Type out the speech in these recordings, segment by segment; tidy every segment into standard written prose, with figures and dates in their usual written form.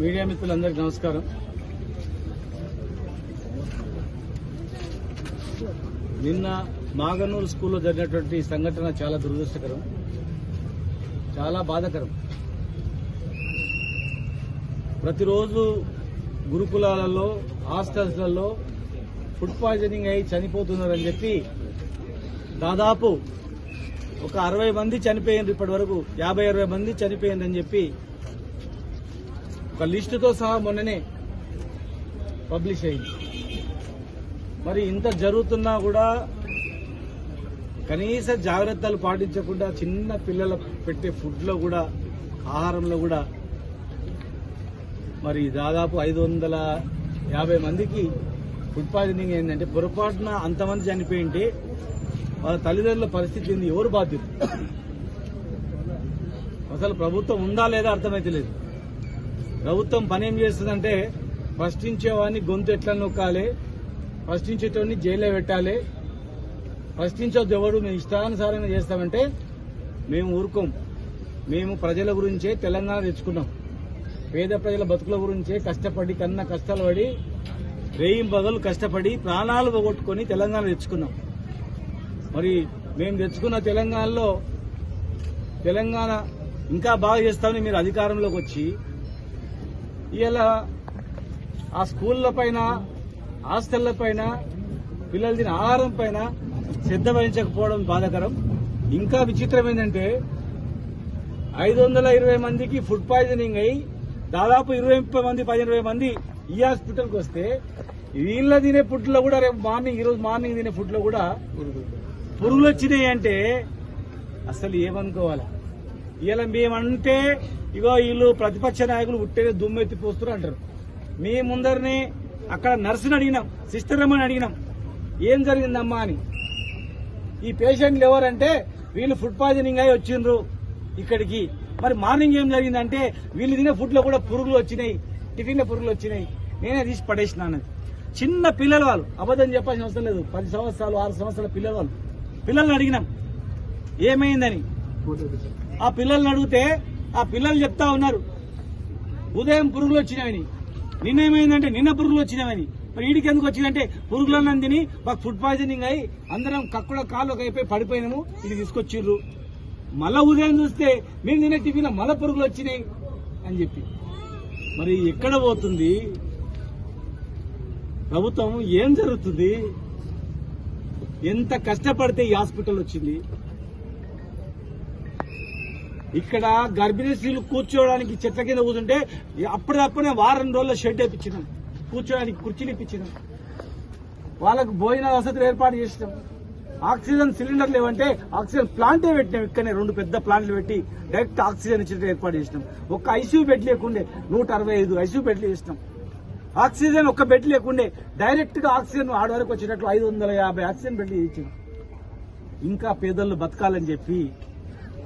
Media మిత్రులందరికీ నమస్కారం. నిన్న మాగనూరు స్కూల్లో జరిగినటువంటి సంఘటన చాలా దురదృష్టకరం, చాలా బాధాకరం. ప్రతిరోజు గురుకులాలలో, హాస్టల్స్లలో ఫుడ్ పాయిజనింగ్ అయి చనిపోతున్నారని చెప్పి దాదాపు ఒక 60 మంది చనిపోయింది. ఇప్పటి వరకు 50-60 మంది చనిపోయిందని చెప్పి ఒక లిస్టుతో సహా మొన్ననే పబ్లిష్ అయింది. మరి ఇంత జరుగుతున్నా కూడా కనీస జాగ్రత్తలు పాటించకుండా చిన్న పిల్లల పెట్టే ఫుడ్లో కూడా, ఆహారంలో కూడా మరి దాదాపు 550 మందికి ఫుడ్ పాయిజనింగ్ అయిందంటే పొరపాటున అంతమంది చనిపోయింటే వాళ్ళ తల్లిదండ్రుల పరిస్థితి ఏంది? ఎవరు బాధ్యులు? అసలు ప్రభుత్వం ఉందా లేదా అర్థమైతే లేదు. ప్రభుత్వం పని ఏం చేస్తుందంటే ప్రశ్నించేవాడిని గొంతు ఎట్లా నొక్కాలి, ప్రశ్నించేటోడిని జైల్లో పెట్టాలి, ప్రశ్నించొద్దు ఎవరు, మేము ఇష్టానుసారంగా చేస్తామంటే మేము ఊరుకోం. మేము ప్రజల గురించే తెలంగాణ తెచ్చుకున్నాం. పేద ప్రజల బతుకుల గురించే కష్టపడి, కన్నా కష్టాలు పడి, రేయింబగలు కష్టపడి ప్రాణాలు పోగొట్టుకుని తెలంగాణ తెచ్చుకున్నాం. మరి మేము తెచ్చుకున్న తెలంగాణలో తెలంగాణ ఇంకా బాగా చేస్తామని మీరు అధికారంలోకి వచ్చి ఇలా ఆ స్కూళ్ల పైన, హాస్టళ్ల పైన, పిల్లలు తినే ఆహారం పైన శ్రద్ధ వహించకపోవడం బాధాకరం. ఇంకా విచిత్రం ఏంటంటే 520 మందికి ఫుడ్ పాయిజనింగ్ అయి దాదాపు 15 మంది ఈ హాస్పిటల్కి వస్తే వీళ్ళ తినే ఫుడ్ లో కూడా రేపు ఈ రోజు మార్నింగ్ తినే ఫుడ్ లో కూడా పురుగులు వచ్చినాయి అంటే అసలు ఏమనుకోవాలి? ఇలా మేమంటే ఇగో వీళ్ళు ప్రతిపక్ష నాయకులు ఉట్టేదే దుమ్మెత్తి పోస్తున్నారు అంటారు. మీ ముందరిని అక్కడ నర్సుని అడిగినాం, సిస్టర్ అమ్మని అడిగినాం ఏం జరిగిందమ్మా అని. ఈ పేషెంట్లు ఎవరంటే వీళ్ళు ఫుడ్ పాయిజనింగ్ అయి వచ్చిండ్రు ఇక్కడికి. మరి మార్నింగ్ ఏం జరిగిందంటే వీళ్ళు తినే ఫుడ్ లో కూడా పురుగులు వచ్చినాయి, టిఫిన్ లో పురుగులు వచ్చినాయి, నేనే తీసి పడేసిన అన్నది. చిన్న పిల్లలు వాళ్ళు, అబద్ధం చెప్పాల్సిన అవసరం లేదు. 10 సంవత్సరాలు 6 సంవత్సరాల పిల్లలు వాళ్ళు. పిల్లల్ని అడిగినాం ఏమైందని. ఆ పిల్లల్ని అడిగితే ఆ పిల్లలు చెప్తా ఉన్నారు ఉదయం పురుగులు వచ్చినాయని, నిన్న ఏమైందంటే నిన్న పురుగులు వచ్చినాయని. మరి వీడికి ఎందుకు వచ్చిందంటే పురుగులన్నీ తిని మాకు ఫుడ్ పాయిజనింగ్ అయ్యి అందరం కక్కుడ కాళ్ళు అయిపోయి పడిపోయినాము, ఇది తీసుకొచ్చిర్రు. మళ్ళా ఉదయం చూస్తే మేము తినే టిఫిన్ మళ్ళా పురుగులు వచ్చినాయి అని చెప్పి. మరి ఎక్కడ పోతుంది ప్రభుత్వం? ఏం జరుగుతుంది? ఎంత కష్టపడితే ఈ హాస్పిటల్ వచ్చింది? ఇక్కడ గర్భిణీ స్త్రీలు కూర్చోవడానికి చెట్ల కింద కూర్చుంటే అప్పటిదప్పుడే వారం రోజుల షెడ్ వేయించినాం, కూర్చోడానికి కుర్చీలు ఇప్పించినాం, వాళ్ళకు భోజన వసతులు ఏర్పాటు చేసినాం. ఆక్సిజన్ సిలిండర్ లేవంటే ఆక్సిజన్ ప్లాంటే పెట్టినాం. ఇక్కడనే 2 పెద్ద ప్లాంట్లు పెట్టి డైరెక్ట్ ఆక్సిజన్ ఇచ్చేట్టు ఏర్పాటు చేసినాం. ఒక్క ఐసీయూ బెడ్ లేకుండే 165 ఐసీయూ బెడ్లు చేసినాం. ఆక్సిజన్ ఒక్క బెడ్ లేకుండే డైరెక్ట్ గా ఆక్సిజన్ ఆడ వరకు వచ్చేటట్లు 550 ఆక్సిజన్ బెడ్లు ఇచ్చినాం. ఇంకా పేదలు బతకాలని చెప్పి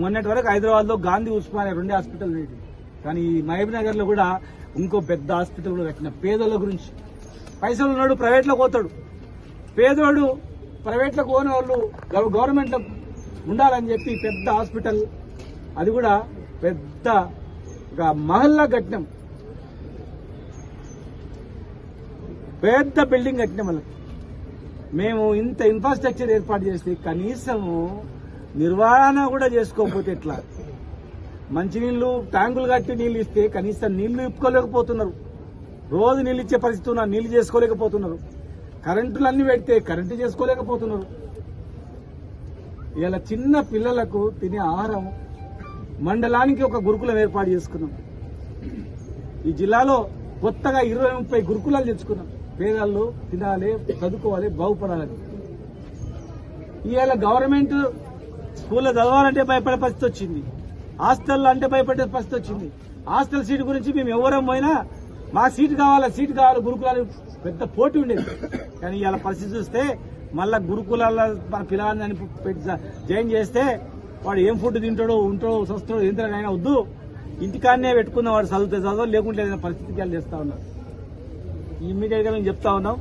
మొన్నటి వరకు హైదరాబాద్ లో గాంధీ ఉస్మానియా 2 హాస్పిటల్ వేడి, కానీ మహబూబ్ నగర్ లో కూడా ఇంకో పెద్ద హాస్పిటల్ కూడా కట్టిన. పేదల గురించి పైసలు ఉన్నాడు ప్రైవేట్ లో పోతాడు, పేదోడు ప్రైవేట్ లో పోని వాళ్ళు గవర్నమెంట్ లో ఉండాలని చెప్పి పెద్ద హాస్పిటల్, అది కూడా పెద్ద మహల్లా కట్టినాం, పెద్ద బిల్డింగ్ కట్టినాం. వాళ్ళకి మేము ఇంత ఇన్ఫ్రాస్ట్రక్చర్ ఏర్పాటు చేసి కనీసము నిర్వహణ కూడా చేసుకోకపోతే ఎట్లా? మంచినీళ్లు ట్యాంకులు కట్టి నీళ్లు ఇస్తే కనీసం నీళ్లు ఇప్పుకోలేకపోతున్నారు. రోజు నీళ్ళు ఇచ్చే పరిస్థితి ఉన్నారు, నీళ్లు చేసుకోలేకపోతున్నారు. కరెంటులన్నీ పెడితే కరెంటు చేసుకోలేకపోతున్నారు. ఇలా చిన్న పిల్లలకు తినే ఆహారం మండలానికి ఒక గురుకులం ఏర్పాటు చేసుకున్నాం. ఈ జిల్లాలో కొత్తగా 20-30 గురుకులాలు తెచ్చుకున్నాం. పేదలు తినాలి, చదువుకోవాలి, బాగుపడాలని. ఇవాళ గవర్నమెంట్ స్కూల్లో చదవాలంటే భయపడే పరిస్థితి వచ్చింది, హాస్టల్లో అంటే భయపడే పరిస్థితి వచ్చింది. హాస్టల్ సీటు గురించి మేము ఎవరం పోయినా మా సీటు కావాలి గురుకులాలు పెద్ద పోటీ ఉండేది. కానీ ఇవాళ పరిస్థితి చూస్తే మళ్ళా గురుకులాల మన పిల్లలని జాయిన్ చేస్తే వాడు ఏం ఫుడ్ తింటాడో, ఉంటాడో, వస్తాడో, ఏంటైనా వద్దు, ఇంటికాన్నే పెట్టుకున్న వాడు చదవాలి, లేకుంటే ఏదైనా పరిస్థితికి వాళ్ళు చేస్తా ఉన్నారు. ఇమ్మీడియట్ గా మేము చెప్తా ఉన్నాం,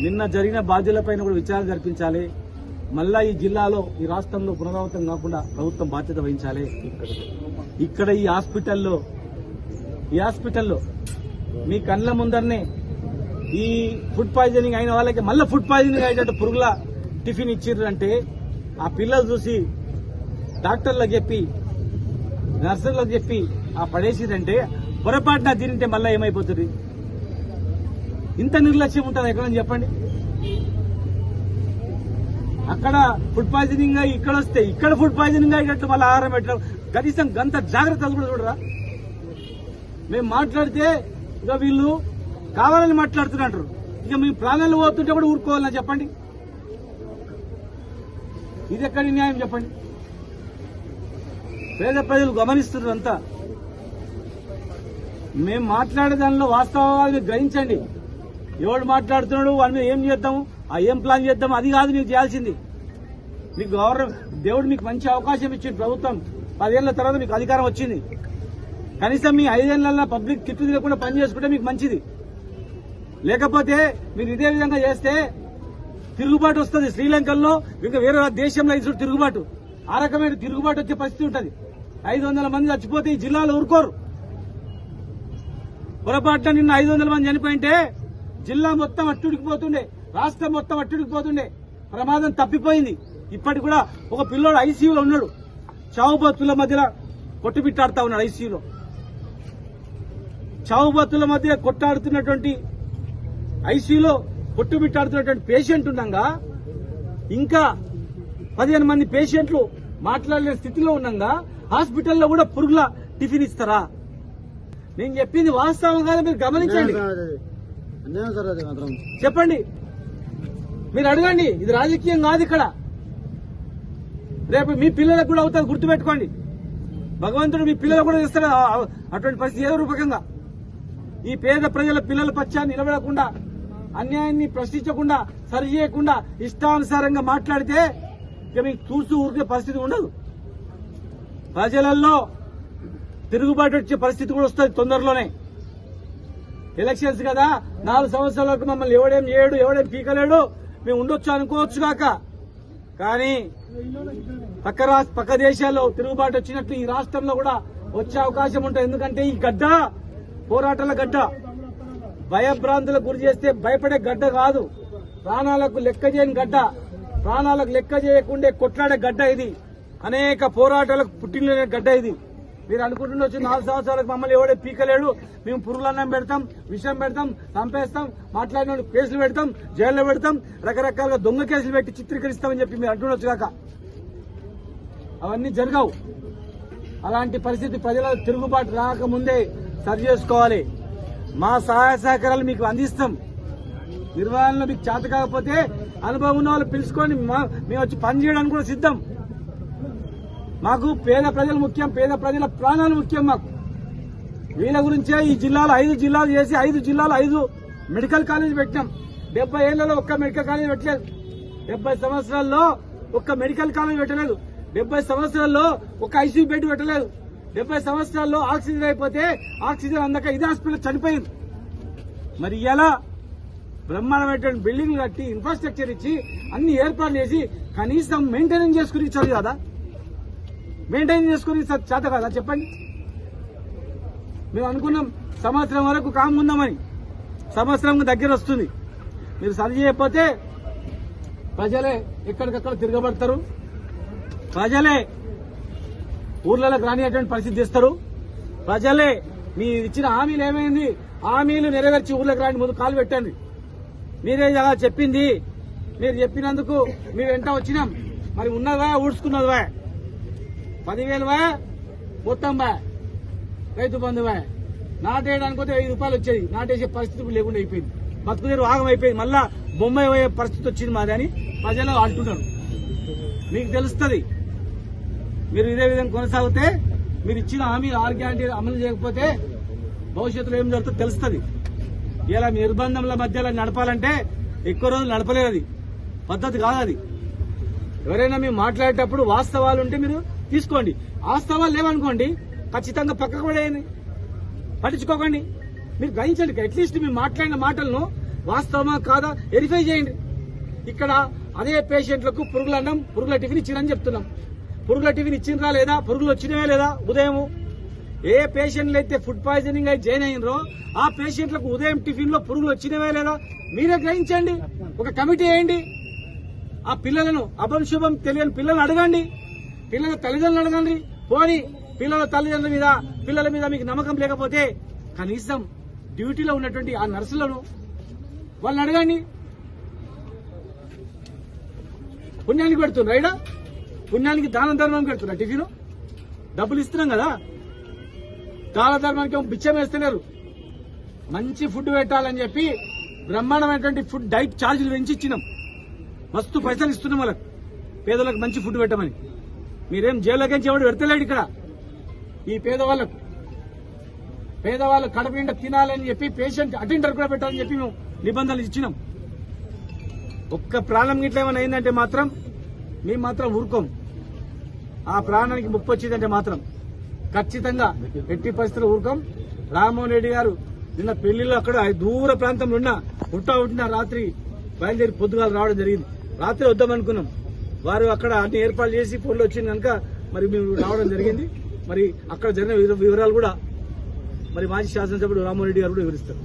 నిన్న జరిగిన బాధ్యులపైన కూడా విచారణ జరిపించాలి. మళ్ళా ఈ జిల్లాలో, ఈ రాష్ట్రంలో పునరావృతం కాకుండా ప్రభుత్వం బాధ్యత వహించాలి. ఇక్కడ ఈ హాస్పిటల్లో మీ కళ్ళ ముందరనే ఈ ఫుడ్ పాయిజనింగ్ అయిన వాళ్ళకి మళ్ళీ ఫుడ్ పాయిజనింగ్ అయ్యేటట్టు పురుగుల టిఫిన్ ఇచ్చిర్రంటే ఆ పిల్లలు చూసి డాక్టర్లకు చెప్పి నర్సులకు చెప్పి ఆ పడేసిరంటే పొరపాటున తింటే మళ్ళీ ఏమైపోతుంది? ఇంత నిర్లక్ష్యం ఉంటుంది ఎక్కడని చెప్పండి. అక్కడ ఫుడ్ పాయిజనింగ్ అయ్యి ఇక్కడ వస్తే ఇక్కడ ఫుడ్ పాయిజనింగ్ అయ్యేటట్టు మళ్ళీ ఆహారం పెట్టడం కనీసం గంత జాగ్రత్తలు కూడా చూడరా? మేము మాట్లాడితే ఇక వీళ్ళు కావాలని మాట్లాడుతున్నారు. ఇక మీ ప్రాణాలు పోతుంటే కూడా ఊరుకోవాలని చెప్పండి. ఇది ఎక్కడి న్యాయం చెప్పండి? పేద ప్రజలు గమనిస్తున్నారు అంతా. మేము మాట్లాడే దానిలో వాస్తవాన్ని గ్రహించండి. ఎవడు మాట్లాడుతున్నాడు వాడి మీద ఏం చేద్దాం, ఆ ఏం ప్లాన్ చేద్దాం, అది కాదు మీకు చేయాల్సింది. మీకు దేవుడు మీకు మంచి అవకాశం ఇచ్చింది. ప్రభుత్వం 10 ఏళ్ల తర్వాత మీకు అధికారం వచ్చింది. కనీసం మీ 5 ఏళ్లలో పబ్లిక్ తిట్టు తిరగకుండా పని చేసుకుంటే మీకు మంచిది. లేకపోతే మీరు ఇదే విధంగా చేస్తే తిరుగుబాటు వస్తుంది. శ్రీలంకలో ఇంకా వేరే దేశంలో ఇది తిరుగుబాటు, ఆ రకమైన తిరుగుబాటు వచ్చే పరిస్థితి ఉంటుంది. 500 మంది చచ్చిపోతే ఈ జిల్లాలో ఊరుకోరు. పొరపాటున నిన్న 500 మంది చనిపోయింటే జిల్లా మొత్తం అట్టుడికిపోతుండే, రాష్ట్రం మొత్తం అట్టుడికిపోతుండే. ప్రమాదం తప్పిపోయింది. ఇప్పటికి కూడా ఒక పిల్లోడు ఐసీయూలో ఉన్నాడు. చావు బతుల మధ్యలో కొట్టుబిట్టాడుతా ఉన్నాడు. ఐసీయూలో చావు బతుల మధ్య కొట్టాడుతున్నటువంటి ఐసీయూలో కొట్టుబిట్టాడుతున్నటువంటి పేషెంట్ ఉండగా ఇంకా 15 మంది పేషెంట్లు మాట్లాడలేని స్థితిలో ఉండగా హాస్పిటల్లో కూడా పురుగుల టిఫిన్ ఇస్తారా? నేను చెప్పింది వాస్తవం కాదు, మీరు గమనించండి. చెప్పండి, మీరు అడగండి. ఇది రాజకీయం కాదు. ఇక్కడ రేపు మీ పిల్లలకు కూడా అవుతుంది, గుర్తుపెట్టుకోండి. భగవంతుడు మీ పిల్లలకు కూడా ఇస్తాడు అటువంటి పరిస్థితి. ఏదో రూపకంగా ఈ పేద ప్రజల పిల్లల పక్షాన్ని నిలబడకుండా, అన్యాయాన్ని ప్రశ్నించకుండా, సరి చేయకుండా ఇష్టానుసారంగా మాట్లాడితే ఇక మీకు చూస్తూ ఊరికే పరిస్థితి ఉండదు. ప్రజలలో తిరుగుబాటు వచ్చే పరిస్థితి కూడా వస్తుంది తొందరలోనే. ఎలక్షన్స్ కదా, 4 సంవత్సరాల వరకు మమ్మల్ని ఎవడేం చేయడు, ఎవడేం పీకలేడు, మేము ఉండొచ్చు అనుకోవచ్చు కాక, కానీ పక్క దేశాల్లో తిరుగుబాటు వచ్చినట్లు ఈ రాష్ట్రంలో కూడా వచ్చే అవకాశం ఉంటుంది. ఎందుకంటే ఈ గడ్డ పోరాటాల గడ్డ, భయభ్రాంతులకు గురి చేస్తే భయపడే గడ్డ కాదు, ప్రాణాలకు లెక్క చేయని గడ్డ, ప్రాణాలకు లెక్క చేయకుండా కొట్లాడే గడ్డ ఇది. అనేక పోరాటాలకు పుట్టిన గడ్డ ఇది. మీరు అనుకుంటుండొచ్చు 4 సంవత్సరాలకు మమ్మల్ని ఎవడే పీకలేడు, మేము పురుగులన్నం పెడతాం, విషం పెడతాం, చంపేస్తాం, మాట్లాడిన కేసులు పెడతాం, జైల్లో పెడతాం, రకరకాలుగా దొంగ కేసులు పెట్టి చిత్రీకరిస్తామని చెప్పి మీరు అంటుండొచ్చు కాక, అవన్నీ జరగవు. అలాంటి పరిస్థితి ప్రజల తిరుగుబాటు రాకముందే సరి చేసుకోవాలి. మా సహాయ సహకారాలు మీకు అందిస్తాం. నిర్వహణలో మీకు చేత కాకపోతే అనుభవం ఉన్న వాళ్ళు పిలుచుకొని మేము వచ్చి పని చేయడానికి కూడా సిద్ధం. మాకు పేద ప్రజలు ముఖ్యం, పేద ప్రజల ప్రాణాలు ముఖ్యం మాకు. వీళ్ళ గురించే ఈ జిల్లాలో 5 జిల్లాలు చేసి 5 జిల్లాలు 5 మెడికల్ కాలేజ్ పెట్టినాం. 70 ఏళ్లలో ఒక్క మెడికల్ కాలేజ్ పెట్టలేదు. 70 సంవత్సరాల్లో ఒక్క మెడికల్ కాలేజ్ పెట్టలేదు. 70 సంవత్సరాల్లో ఒక ఐసీయూ బెడ్ పెట్టలేదు. 70 సంవత్సరాల్లో ఆక్సిజన్ అయిపోతే ఆక్సిజన్ అందక ఇదే హాస్పిటల్ చనిపోయింది. మరి ఇలా బ్రహ్మాండమైనటువంటి బిల్డింగ్లు కట్టి ఇన్ఫ్రాస్ట్రక్చర్ ఇచ్చి అన్ని ఏర్పాట్లు చేసి కనీసం మెయింటెనెన్స్ చేసుకుని ఇచ్చారు కదా. మెయింటైన్ చేసుకుని చేత కదా చెప్పండి. మేము అనుకున్నాం సంవత్సరం వరకు కాముందామని, సంవత్సరం దగ్గర వస్తుంది. మీరు సరి చేయకపోతే ప్రజలే ఎక్కడికక్కడ తిరగబడతారు, ప్రజలే ఊర్లలోకి రానిటువంటి పరిస్థితి తెస్తారు. ప్రజలే మీరు ఇచ్చిన హామీలు ఏమైంది, హామీలు నెరవేర్చి ఊర్లోకి రాని ముందు కాలు పెట్టండి. మీరే చెప్పింది, మీరు చెప్పినందుకు మీ వెంట వచ్చినాం. మరి ఉన్నదా ఊడ్చుకున్నదివా, 10,000 మొత్తం రైతు బంధువా, నాటేయడానికి పోతే 1000 రూపాయలు వచ్చేది, నాటేసే పరిస్థితి లేకుండా అయిపోయింది. బతుకుదేరు ఆగం అయిపోయింది. మళ్ళా బొంబాయి పోయే పరిస్థితి వచ్చింది మాది అని ప్రజలు అంటున్నారు. మీకు తెలుస్తుంది. మీరు ఇదే విధంగా కొనసాగితే, మీరు ఇచ్చిన హామీ 6 గ్యారెంటీలు అమలు చేయకపోతే భవిష్యత్తులో ఏం జరుగుతుందో తెలుస్తుంది. ఇలా నిర్బంధంల మధ్యలో నడపాలంటే ఎక్కువ రోజులు నడపలేదు. అది పద్ధతి కాదు. అది ఎవరైనా మీరు మాట్లాడేటప్పుడు వాస్తవాలు ఉంటే మీరు తీసుకోండి, వాస్తవాలు లేవనుకోండి ఖచ్చితంగా పక్కకు పడేయండి, పట్టించుకోకండి. మీరు గ్రహించండి. అట్లీస్ట్ మీరు మాట్లాడిన మాటలను వాస్తవమా కాదా వెరిఫై చేయండి. ఇక్కడ అదే పేషెంట్లకు పురుగుల అన్నం, పురుగుల టిఫిన్ ఇచ్చిరని చెప్తున్నాం. పురుగుల టిఫిన్ ఇచ్చినరా లేదా, పురుగులు వచ్చినవే లేదా ఉదయం ఏ పేషెంట్లు అయితే ఫుడ్ పాయిజనింగ్ అయి జాయిన్ అయినరో ఆ పేషెంట్లకు ఉదయం టిఫిన్ లో పురుగులు వచ్చినవే లేదా మీరే గ్రహించండి. ఒక కమిటీ వేయండి. ఆ పిల్లలను అభం శుభం తెలియని పిల్లలను అడగండి, పిల్లల తల్లిదండ్రులు అడగండి. పోని పిల్లల పిల్లల మీద మీకు నమ్మకం లేకపోతే కనీసం డ్యూటీలో ఉన్నటువంటి ఆ నర్సులను వాళ్ళని అడగండి. పుణ్యానికి పెడుతున్నారు రైడా, పుణ్యానికి దాన ధర్మం పెడుతున్నారు. టిఫిన్ డబ్బులు ఇస్తున్నాం కదా, దాన ధర్మానికి బిచ్చం వేస్తలేరు. మంచి ఫుడ్ పెట్టాలని చెప్పి బ్రహ్మాండమైనటువంటి ఫుడ్ డైట్ ఛార్జీలు పెంచి ఇచ్చినాం. మస్తు పైసలు ఇస్తున్నాం వాళ్ళకి, పేదలకు మంచి ఫుడ్ పెట్టమని. మీరేం జైల్లోకి ఎవడు పెడతలేడు ఇక్కడ. ఈ పేదవాళ్ళు కడుపు నిండా తినాలని చెప్పి పేషెంట్ అటెండర్ కూడా పెట్టాలని చెప్పి మేము నిబంధనలు ఇచ్చినాం. ఒక్క ప్రాణం గిట్ల ఏమైనా అయిందంటే మాత్రం మేము మాత్రం ఊరుకోం. ఆ ప్రాణానికి ముప్పు వచ్చిందంటే మాత్రం ఖచ్చితంగా ఎట్టి పరిస్థితుల్లో ఊరుకోం. రామ్మోహన్ రెడ్డి గారు నిన్న పెళ్లిలో అక్కడ దూర ప్రాంతంలో ఉన్న రాత్రి బయలుదేరి పొద్దుగాలు రావడం జరిగింది. రాత్రి వద్దామనుకున్నాం, వారు అక్కడ అన్ని ఏర్పాట్లు చేసి ఫోన్లో వచ్చింది కనుక మరి మేము రావడం జరిగింది. మరి అక్కడ జరిగిన వివరాలు కూడా మరి మాజీ శాసనసభ్యుడు రామ్మోహన్ రెడ్డి గారు కూడా వివరిస్తారు.